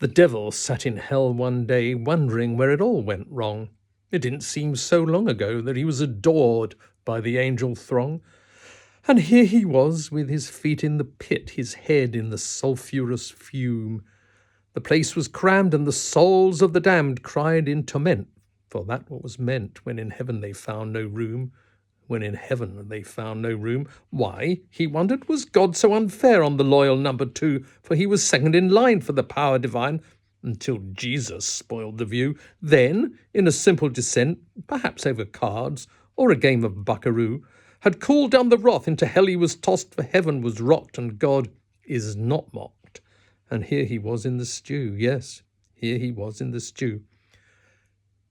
The devil sat in hell one day, wondering where it all went wrong. It didn't seem so long ago that he was adored by the angel throng. And here he was, with his feet in the pit, his head in the sulphurous fume. The place was crammed, and the souls of the damned cried in torment, for that what was meant, when in heaven they found no room. When in heaven they found no room. Why, he wondered, was God so unfair on the loyal number 2? For he was second in line for the power divine, until Jesus spoiled the view. Then, in a simple descent, perhaps over cards, or a game of buckaroo, had cooled down the wrath, into hell he was tossed, for heaven was rocked, and God is not mocked. And here he was in the stew. Yes, here he was in the stew.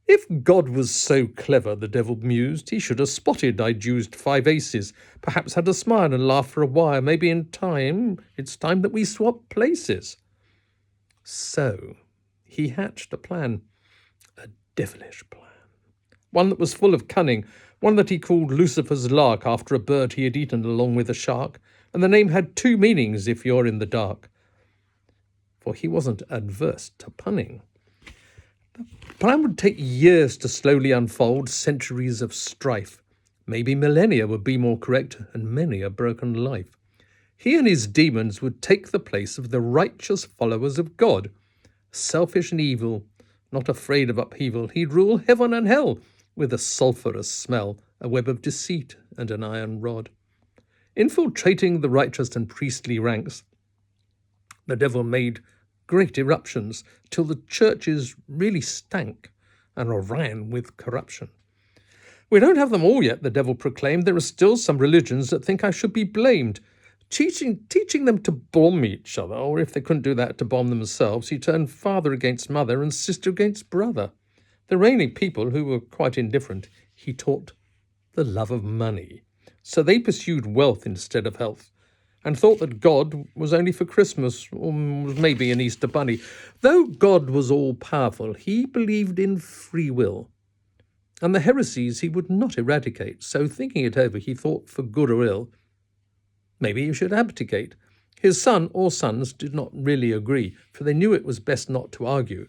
If God was so clever, the devil mused, he should have spotted I'd used 5 aces, perhaps had a smile and laugh for a while. Maybe in time, it's time that we swap places. So he hatched a plan, a devilish plan, one that was full of cunning, one that he called Lucifer's lark, after a bird he had eaten along with a shark, and the name had 2 meanings if you're in the dark. For he wasn't adverse to punning. The plan would take years to slowly unfold, centuries of strife. Maybe millennia would be more correct, and many a broken life. He and his demons would take the place of the righteous followers of God. Selfish and evil, not afraid of upheaval, he'd rule heaven and hell with a sulphurous smell, a web of deceit and an iron rod. Infiltrating the righteous and priestly ranks, the devil made great eruptions till the churches really stank and ran with corruption. We don't have them all yet, the devil proclaimed. There are still some religions that think I should be blamed. Teaching them to bomb each other, or if they couldn't do that, to bomb themselves, he turned father against mother and sister against brother. The reigning people, who were quite indifferent, he taught the love of money. So they pursued wealth instead of health, and thought that God was only for Christmas, or maybe an Easter bunny. Though God was all-powerful, he believed in free will, and the heresies he would not eradicate. So thinking it over, he thought, for good or ill, maybe he should abdicate. His son or sons did not really agree, for they knew it was best not to argue.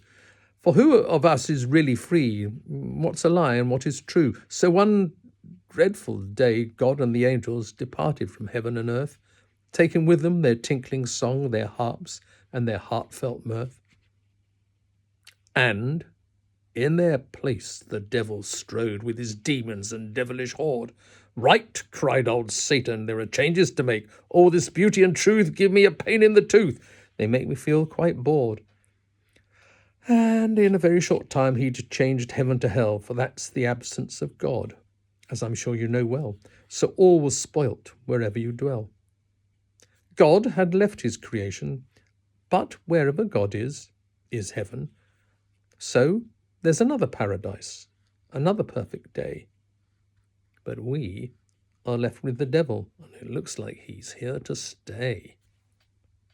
For who of us is really free? What's a lie and what is true? So one dreadful day, God and the angels departed from heaven and earth, taking with them their tinkling song, their harps, and their heartfelt mirth. And in their place the devil strode with his demons and devilish horde. Right, cried old Satan, there are changes to make. All this beauty and truth give me a pain in the tooth. They make me feel quite bored. And in a very short time he'd changed heaven to hell, for that's the absence of God, as I'm sure you know well. So all was spoilt wherever you dwell. God had left his creation, but wherever God is heaven. So there's another paradise, another perfect day. But we are left with the devil, and it looks like he's here to stay.